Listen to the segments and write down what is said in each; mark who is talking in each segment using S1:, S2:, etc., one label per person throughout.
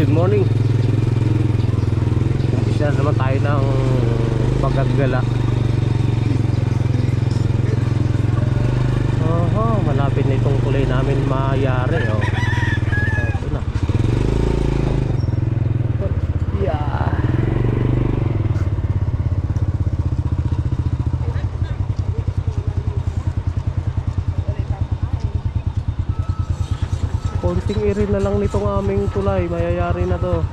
S1: good morning. Umpisa naman tayo ng pagaggala. Malapit na itong tulay namin mayari. Ito na. Yeah. Konting iri na lang nitong aming tulay, mayayari na to.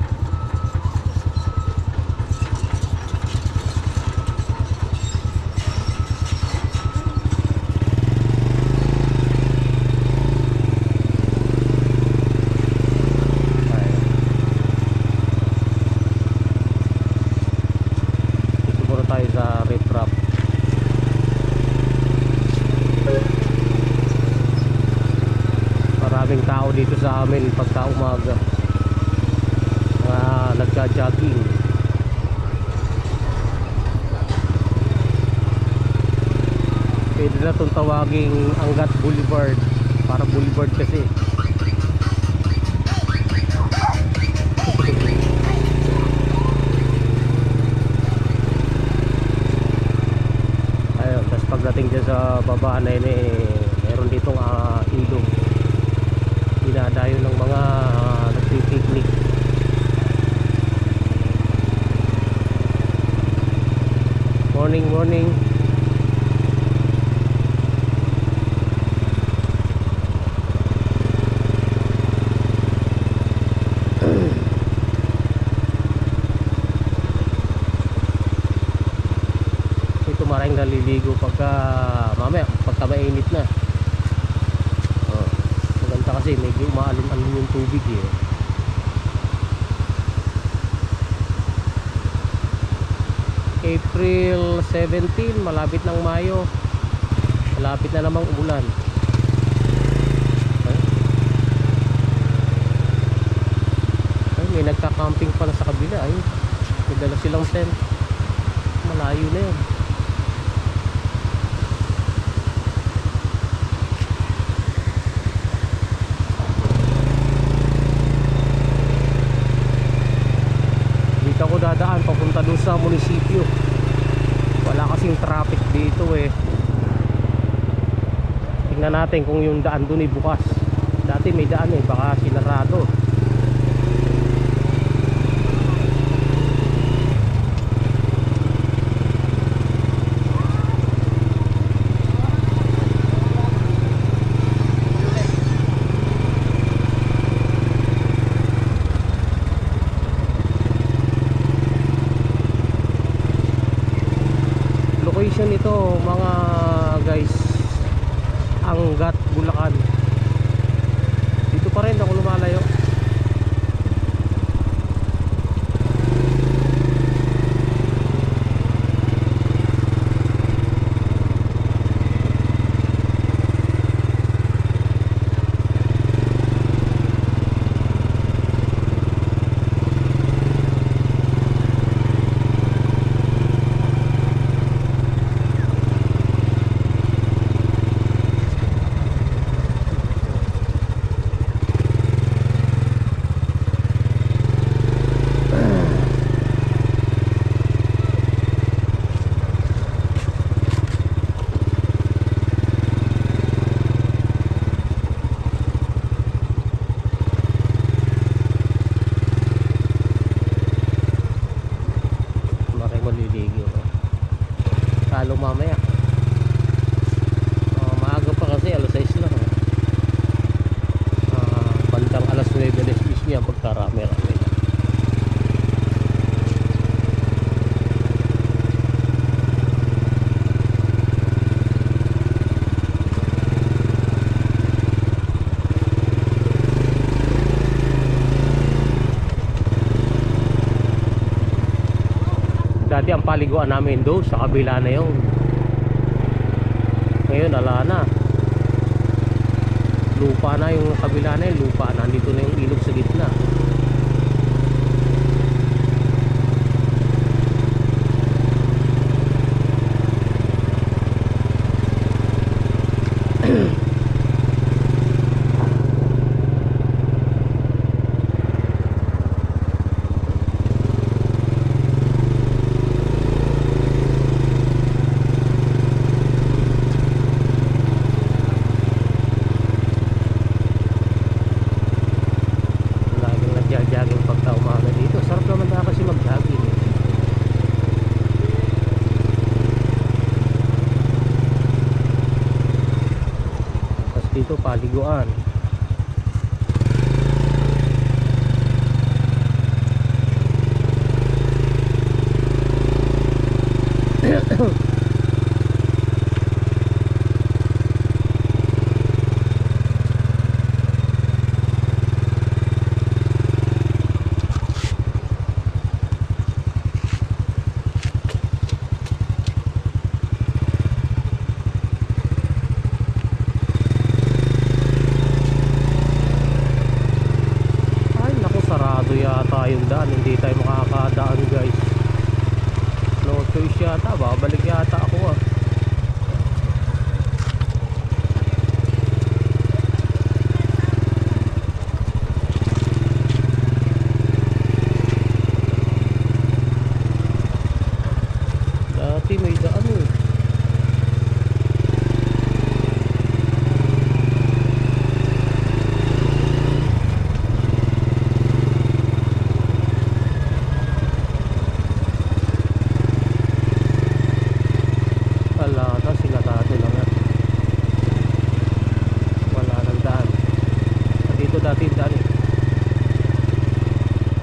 S1: Siguro tayo sa riprap. Maraming tao dito sa amin pagka umaga, nagja-jogging. Pwede na itong tawaging Angat Boulevard, para boulevard kasi. Ayun, tapos pagdating dyan sa baba na yun meron ditong ilog, dinadayo ng mga nagpipiknik. Morning. Ito maraming naliligo pagka mamaya, pagka mainit na. Maganda kasi medyo umaalon-alon yung tubig April 17, malapit ng Mayo, malapit na namang umulan. Ay, may nagka-camping pala sa kabila. Ay, may dala silang tent, malayo na yun. Ako dadaan papunta doon sa munisipyo, wala kasing traffic dito Tingnan natin kung yung daan doon ay bukas. Dati may daan baka sinarado. Location ito mga guys, Angat, Bulacan. Dito pa rin ako lumalayo. Talo mamaya. Maaga pa kasi, alas 6 lang. Bandang alas 9, alas 10 niya pagkarami-rami. Dati ang paliguan namin doon sa kabila na yun. Ngayon ala na, lupa na yung kabila na yun. Lupa, nandito na yung ilog sa gitna. dito paliguan. Sarado yata yung daan, hindi tayo makakadaan guys. No choice yata, babalik yata ako ah. Dati may daan eh.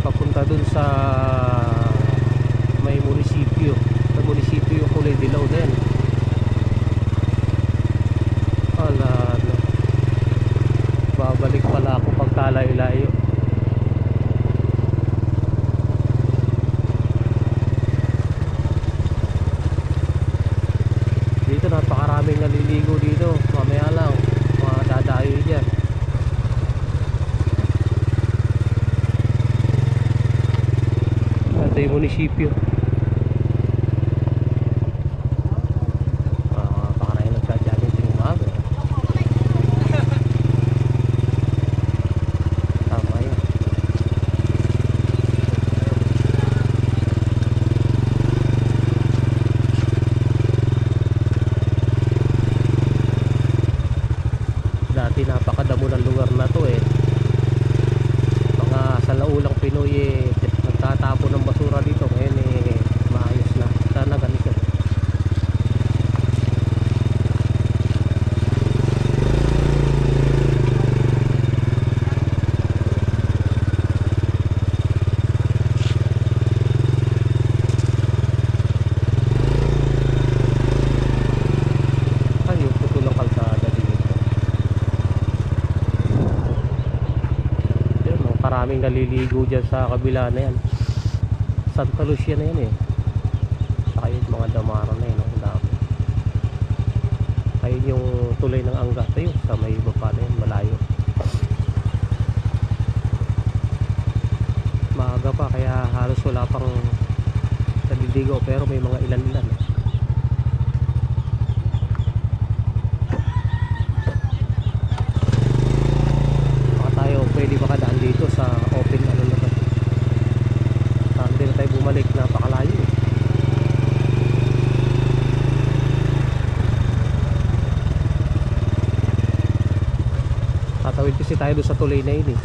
S1: Papunta dun sa may munisipyo, sa munisipyo yung kulay dilaw din. Ala, babalik pala ako pagkalayo-layo. Dito napakaraming naliligo dito, mamaya lang mga dadayo dyan. Ito yung munisipyo. Baka na yung nagka-jogging sa umaga. Tama yun. Dati napakadamo ng lugar na to eh. Mga salaulang Pinoy eh nagtatapon ng basura dito. Ngayon eh maayos na. Sana ganito. Ay, yung puto ng kalsada dito. Maraming naliligo dyan sa kabila na yan. Santa Lucia na yan eh. Saka yung mga Damara na yun, ang dami. Ayun yung tulay ng Angat yun, sa may baba na yun, malayo. Maaga pa kaya halos wala pang naliligo, pero may mga ilan-ilan eh. Pwede makadaan dito sa open ano na to. Hindi na tayo bumalik, napakalayo eh. Tatawid kasi tayo doon sa tulay na yun eh.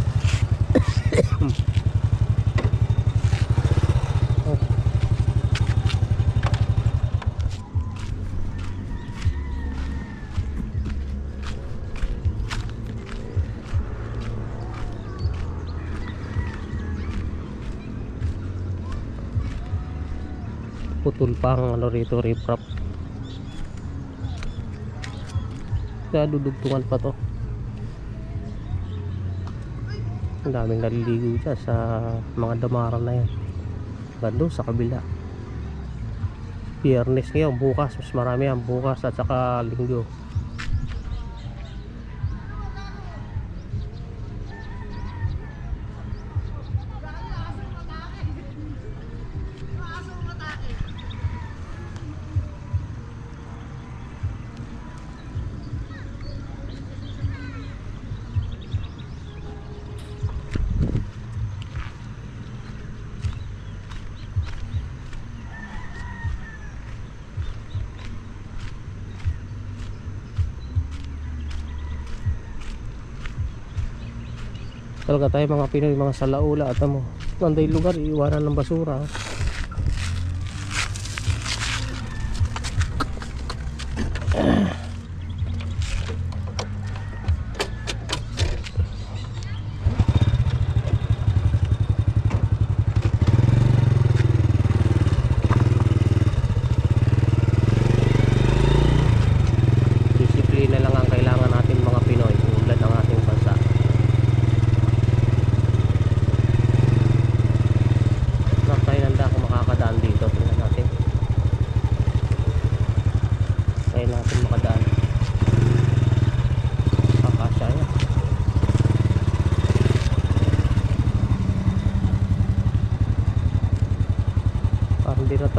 S1: Putol pa ang ano rito, riprap. Kaya dudugtungan pa to. Ang daming naliligo dyan sa mga Damara na yan. Bando sa kabila. Biyernes ngayon, bukas mas marami yan, bukas at saka Linggo. Talaga tayo mga Pinoy, mga salaula at mo. Manday lugar, iiwanan ng basura.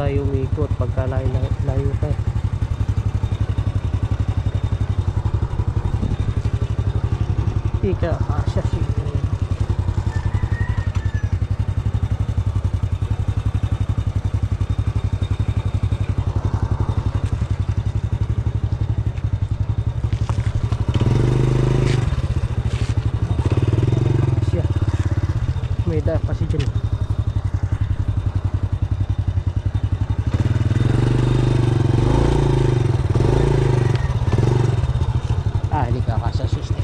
S1: tayo umikot pagka layo tayo. Ika kasya siguro. Kasya. May daan kasi dyan. Hindi ka kasya sus.